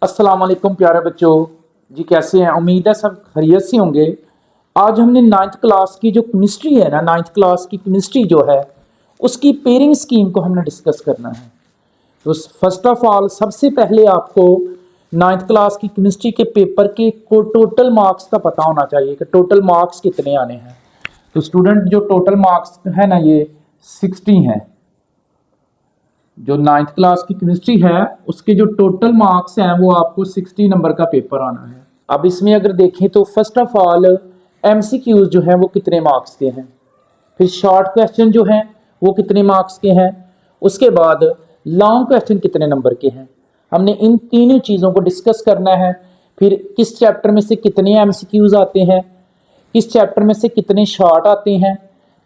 अस्सलाम वालेकुम प्यारे बच्चों जी, कैसे हैं? उम्मीद है सब खैरियत से होंगे। आज हमने नाइन्थ क्लास की जो केमिस्ट्री है ना, नाइन्थ क्लास की केमिस्ट्री जो है उसकी पेयरिंग स्कीम को हमने डिस्कस करना है। तो फर्स्ट ऑफ ऑल सबसे पहले आपको नाइन्थ क्लास की केमिस्ट्री के पेपर के को टोटल मार्क्स का पता होना चाहिए कि टोटल मार्क्स कितने आने हैं। तो स्टूडेंट जो टोटल मार्क्स है ना, ये 60 हैं। जो नाइन्थ क्लास की केमिस्ट्री है उसके जो टोटल मार्क्स हैं वो आपको 60 नंबर का पेपर आना है। अब इसमें अगर देखें तो फर्स्ट ऑफ ऑल एमसीक्यूज जो है वो कितने मार्क्स के हैं, फिर शॉर्ट क्वेश्चन जो हैं वो कितने मार्क्स के हैं, उसके बाद लॉन्ग क्वेश्चन कितने नंबर के हैं। हमने इन तीनों चीज़ों को डिस्कस करना है। फिर किस चैप्टर में से कितने एमसीक्यूज आते हैं, किस चैप्टर में से कितने शॉर्ट आते हैं,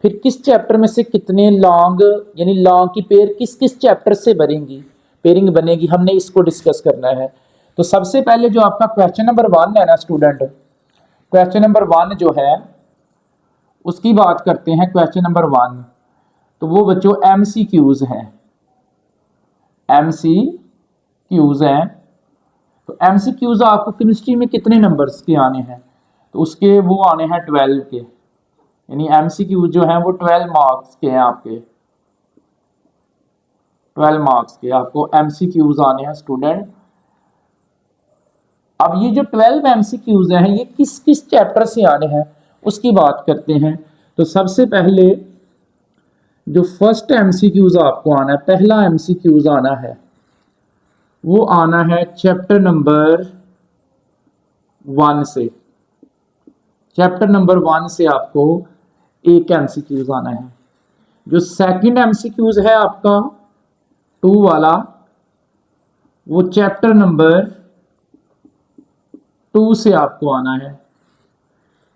फिर किस चैप्टर में से कितने लॉन्ग, यानी लॉन्ग की पेयर किस किस चैप्टर से बनेगी, पेयरिंग बनेगी, हमने इसको डिस्कस करना है। तो सबसे पहले जो आपका क्वेश्चन नंबर 1 है ना स्टूडेंट, क्वेश्चन नंबर 1 जो है उसकी बात करते हैं। क्वेश्चन नंबर 1 तो वो बच्चों एमसीक्यूज हैं, एमसीक्यूज हैं। तो एमसीक्यूज आपको केमिस्ट्री में कितने नंबर्स के आने हैं, तो उसके वो आने हैं 12 के, यानी एमसीक्यू जो है वो 12 मार्क्स के हैं। आपके 12 मार्क्स के आपको एमसीक्यूज आने हैं स्टूडेंट। अब ये जो 12 एमसीक्यूज हैं ये किस किस चैप्टर से आने हैं उसकी बात करते हैं। तो सबसे पहले जो फर्स्ट एमसीक्यूज आपको आना है, पहला एमसीक्यूज आना है वो आना है चैप्टर नंबर 1 से। चैप्टर नंबर 1 से आपको एक एमसीक्यूज आना है। जो सेकंड एमसीक्यूज है आपका 2 वाला, वो चैप्टर नंबर 2 से आपको आना है।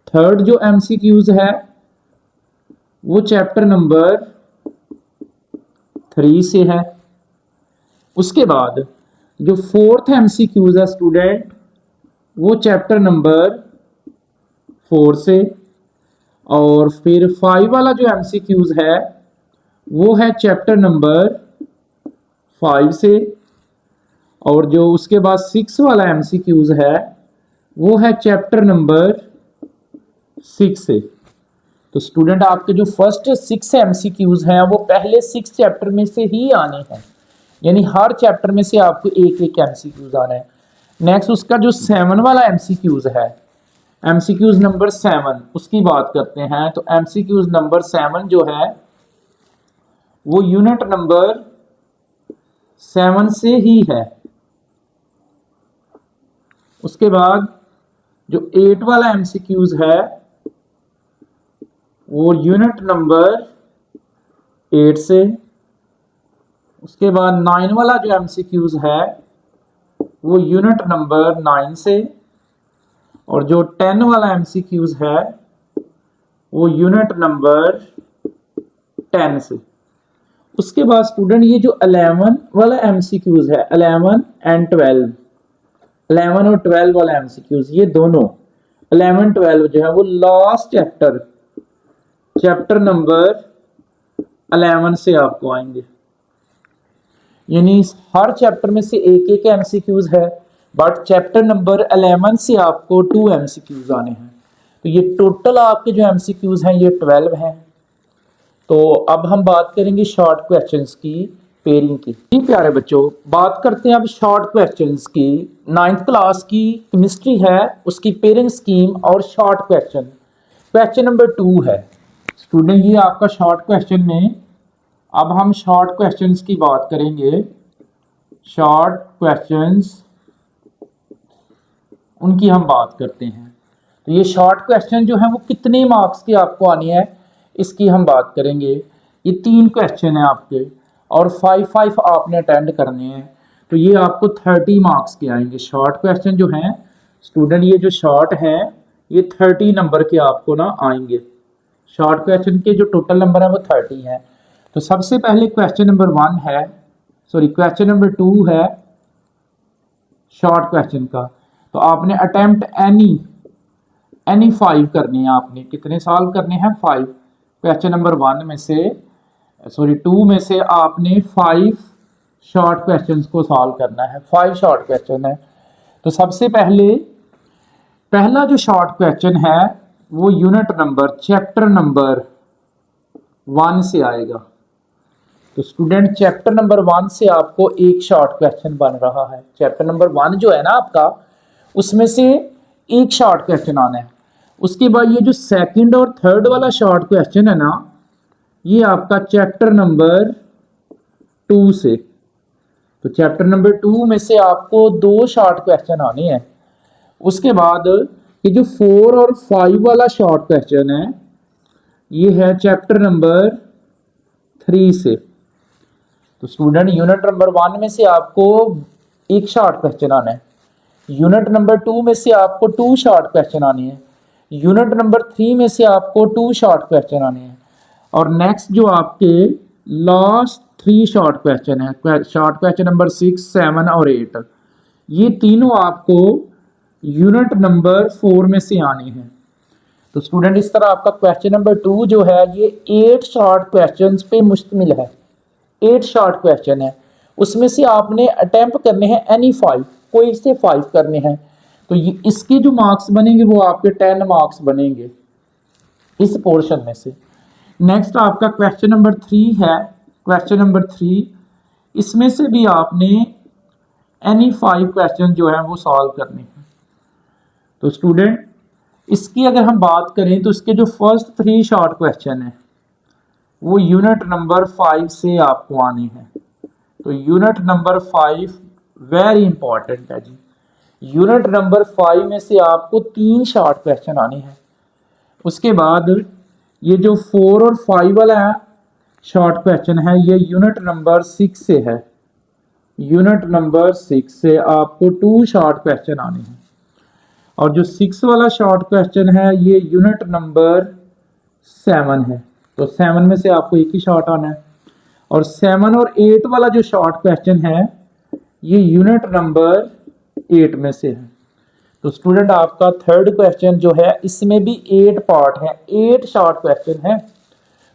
थर्ड जो एमसीक्यूज है वो चैप्टर नंबर 3 से है। उसके बाद जो फोर्थ एमसीक्यूज है स्टूडेंट वो चैप्टर नंबर 4 से, और फिर 5 वाला जो एमसीक्यूज है वो है चैप्टर नंबर 5 से, और जो उसके बाद 6 वाला एमसीक्यूज है वो है चैप्टर नंबर 6 से। तो स्टूडेंट आपके जो फर्स्ट 6 एमसीक्यूज हैं वो पहले 6 चैप्टर में से ही आने हैं, यानी हर चैप्टर में से आपको एक एक एमसीक्यूज आना है। नेक्स्ट उसका जो 7 वाला एमसीक्यूज है, एमसीक्यूज नंबर 7, उसकी बात करते हैं। तो एमसीक्यूज नंबर 7 जो है वो यूनिट नंबर 7 से ही है। उसके बाद जो 8 वाला एमसीक्यूज है वो यूनिट नंबर 8 से। उसके बाद 9 वाला जो एमसीक्यूज है वो यूनिट नंबर 9 से, और जो 10 वाला एमसीक्यूज है वो यूनिट नंबर 10 से। उसके बाद स्टूडेंट ये जो 11 वाला एमसीक्यूज है, 11 एंड 12, 11 और 12 वाला एमसीक्यूज, ये दोनों 11 12 जो है वो लास्ट चैप्टर नंबर 11 से आपको आएंगे। यानी हर चैप्टर में से एक एक एमसीक्यूज है, बट चैप्टर नंबर 11 से आपको 2 एमसीक्यूज आने हैं। तो ये टोटल आपके जो एमसीक्यूज हैं ये 12 हैं। तो अब हम बात करेंगे शॉर्ट क्वेश्चंस की पेयरिंग की। जी प्यारे बच्चों, बात करते हैं अब शॉर्ट क्वेश्चंस की। 9th क्लास की केमिस्ट्री है उसकी पेयरिंग स्कीम और शॉर्ट क्वेश्चन। क्वेश्चन नंबर 2 है स्टूडेंट, ये आपका शॉर्ट क्वेश्चन में, अब हम शॉर्ट क्वेश्चंस की बात करेंगे। शॉर्ट क्वेश्चंस उनकी हम बात करते हैं। तो ये शॉर्ट क्वेश्चन जो है वो कितने मार्क्स के आपको आने हैं इसकी हम बात करेंगे। ये 3 क्वेश्चन है आपके और 5 आपने अटेंड करने हैं। तो ये आपको 30 मार्क्स के आएंगे। शॉर्ट क्वेश्चन जो हैं स्टूडेंट, ये जो शॉर्ट हैं ये 30 नंबर के आपको ना आएंगे। शॉर्ट क्वेश्चन के जो टोटल नंबर है वो 30 हैं। तो सबसे पहले क्वेश्चन नंबर 1 है, सॉरी क्वेश्चन नंबर 2 है शॉर्ट क्वेश्चन का। तो आपने अटेम्प्ट एनी 5 करने हैं। आपने कितने सॉल्व करने हैं? 5। क्वेश्चन नंबर 1 में से, सॉरी 2 में से आपने 5 शॉर्ट क्वेश्चंस को सॉल्व करना है। 5 शॉर्ट क्वेश्चन है। तो सबसे पहला जो शॉर्ट क्वेश्चन है वो यूनिट नंबर चैप्टर नंबर 1 से आएगा। तो स्टूडेंट चैप्टर नंबर 1 से आपको एक शॉर्ट क्वेश्चन बन रहा है। चैप्टर नंबर 1 जो है ना आपका, उसमें से एक शॉर्ट क्वेश्चन आना है। उसके बाद ये जो सेकंड और थर्ड वाला शॉर्ट क्वेश्चन है ना, ये आपका चैप्टर नंबर 2 से। तो चैप्टर नंबर 2 में से आपको 2 शॉर्ट क्वेश्चन आने हैं। उसके बाद ये जो 4 और 5 वाला शॉर्ट क्वेश्चन है, ये है चैप्टर नंबर 3 से। तो स्टूडेंट यूनिट नंबर 1 में से आपको एक शॉर्ट क्वेश्चन आना है, यूनिट नंबर 2 में से आपको 2 शॉर्ट क्वेश्चन आने हैं, यूनिट नंबर 3 में से आपको 2 शॉर्ट क्वेश्चन आने हैं, और नेक्स्ट जो आपके लास्ट 3 शॉर्ट क्वेश्चन है, शॉर्ट क्वेश्चन नंबर 6, 7 और 8, ये तीनों आपको यूनिट नंबर 4 में से आने हैं। तो स्टूडेंट इस तरह आपका क्वेश्चन नंबर 2 जो है ये 8 शॉर्ट क्वेश्चंस पे मुश्तमिल है। 8 शॉर्ट क्वेश्चन है, उसमें से आपने अटेम्प्ट करने हैं एनी 5, कोई से 5 करने हैं। तो ये इसके जो मार्क्स बनेंगे वो आपके 10 मार्क्स बनेंगे इस पोर्शन में से। नेक्स्ट आपका क्वेश्चन नंबर 3 है। क्वेश्चन नंबर 3, इसमें से भी आपने एनी 5 क्वेश्चन जो है वो सॉल्व करने हैं। तो स्टूडेंट इसकी अगर हम बात करें तो इसके जो फर्स्ट 3 शॉर्ट क्वेश्चन है वो यूनिट नंबर 5 से आपको आने हैं। तो यूनिट नंबर 5 वेरी इंपॉर्टेंट है जी। यूनिट नंबर 5 में से आपको 3 शॉर्ट क्वेश्चन आने हैं। उसके बाद ये जो 4 और 5 वाला शॉर्ट क्वेश्चन है ये यूनिट नंबर 6 से है। यूनिट नंबर 6 से आपको 2 शॉर्ट क्वेश्चन आने हैं, और जो 6 वाला शॉर्ट क्वेश्चन है ये यूनिट नंबर 7 है। तो 7 में से आपको एक ही शॉर्ट आना है, और 7 और 8 वाला जो शॉर्ट क्वेश्चन है ये यूनिट नंबर 8 में से है। तो स्टूडेंट आपका थर्ड क्वेश्चन जो है इसमें भी 8 पार्ट है, 8 शॉर्ट क्वेश्चन है।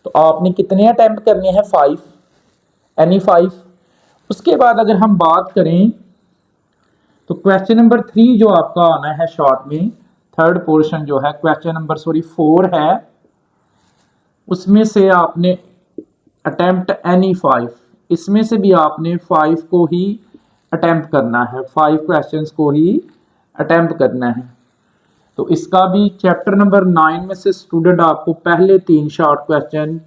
तो आपने कितने अटेम्प्ट करने हैं? 5, एनी 5। उसके बाद अगर हम बात करें तो क्वेश्चन नंबर 3 जो आपका आना है शॉर्ट में, थर्ड पोर्शन जो है क्वेश्चन नंबर 4 है, उसमें से आपने अटेम्प्ट एनी 5, इसमें से भी आपने 5 को ही अटेम्प्ट करना है, 5 क्वेश्चंस को ही अटेम्प्ट करना है। तो इसका भी चैप्टर नंबर 9 में से स्टूडेंट आपको पहले 3 शॉर्ट क्वेश्चन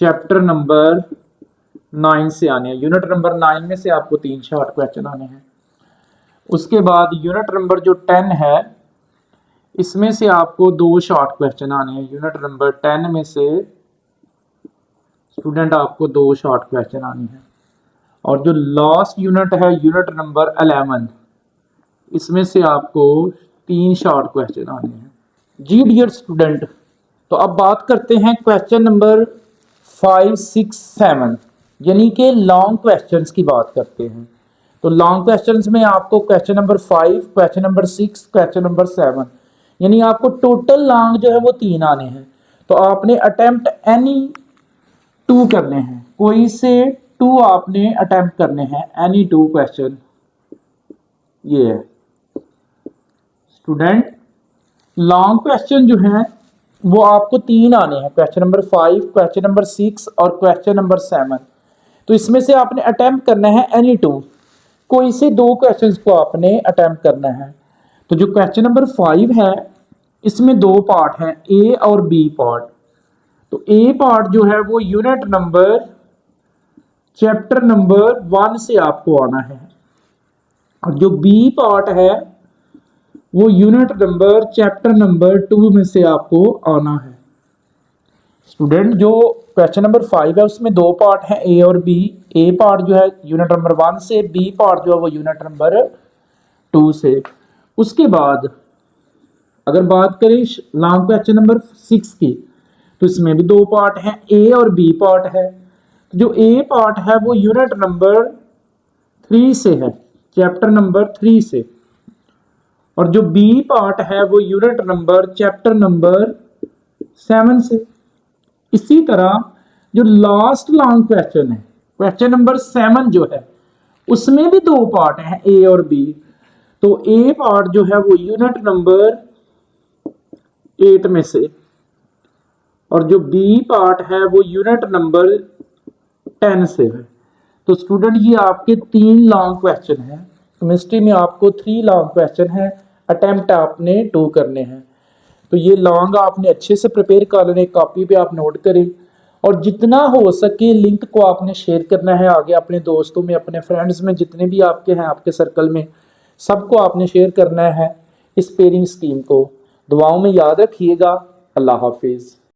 चैप्टर नंबर 9 से आने हैं। यूनिट नंबर 9 में से आपको 3 शॉर्ट क्वेश्चन आने हैं। उसके बाद यूनिट नंबर जो 10 है इसमें से आपको 2 शॉर्ट क्वेश्चन आने हैं। यूनिट नंबर 10 में से स्टूडेंट आपको 2 शॉर्ट क्वेश्चन आने हैं, और जो लास्ट यूनिट है यूनिट नंबर 11, इसमें से आपको 3 शॉर्ट क्वेश्चन आने हैं। जी डियर स्टूडेंट, तो अब बात करते हैं क्वेश्चन नंबर 5, 6, 7 यानी कि लॉन्ग क्वेश्चंस की बात करते हैं। तो लॉन्ग क्वेश्चंस में आपको question number 5, question number 6, question number 7 यानी आपको टोटल लॉन्ग जो है वो 3 आने हैं। तो आपने अटेम्प्ट एनी 2 करने हैं, कोई से 2 आपने अटेम्प्ट करने हैं, एनी 2 क्वेश्चन। ये है स्टूडेंट लॉन्ग क्वेश्चन जो है वो आपको 3 आने हैं, क्वेश्चन नंबर 5, क्वेश्चन नंबर 6 और क्वेश्चन नंबर 7। तो इसमें से आपने अटेम्प्ट करना है एनी 2, कोई से 2 क्वेश्चंस को आपने अटेम्प्ट करना है। तो जो क्वेश्चन नंबर 5 है इसमें 2 पार्ट हैं, ए और बी पार्ट। तो ए पार्ट जो है वो यूनिट नंबर चैप्टर नंबर 1 से आपको आना है, और जो बी पार्ट है वो यूनिट नंबर चैप्टर नंबर 2 में से आपको आना है। स्टूडेंट जो क्वेश्चन नंबर 5 है उसमें 2 पार्ट हैं, ए और बी। ए पार्ट जो है यूनिट नंबर 1 से, बी पार्ट जो है वो यूनिट नंबर 2 से। उसके बाद अगर बात करें लॉन्ग क्वेश्चन नंबर 6 की, तो इसमें भी 2 पार्ट हैं, ए और बी पार्ट है। जो ए पार्ट है वो यूनिट नंबर 3 से है, चैप्टर नंबर 3 से, और जो बी पार्ट है वो यूनिट नंबर चैप्टर नंबर 7 से। इसी तरह जो लास्ट लॉन्ग क्वेश्चन है क्वेश्चन नंबर 7 जो है उसमें भी 2 पार्ट हैं, ए और बी। तो ए पार्ट जो है वो यूनिट नंबर 8 में से, और जो बी पार्ट है वो यूनिट नंबर 10 से है। तो स्टूडेंट ये आपके 3 लॉन्ग क्वेश्चन है केमिस्ट्री में, आपको 3 लॉन्ग क्वेश्चन है, अटेम्प्ट आपने 2 करने हैं। तो ये लॉन्ग आपने अच्छे से प्रिपेयर कर लेने, कॉपी पे आप नोट करें, और जितना हो सके लिंक को आपने शेयर करना है आगे अपने दोस्तों में, अपने फ्रेंड्स में, जितने भी आपके हैं आपके सर्कल में, सबको आपने शेयर करना है इस पेयरिंग स्कीम को। दुआओं में याद रखिएगा। अल्लाह हाफिज़।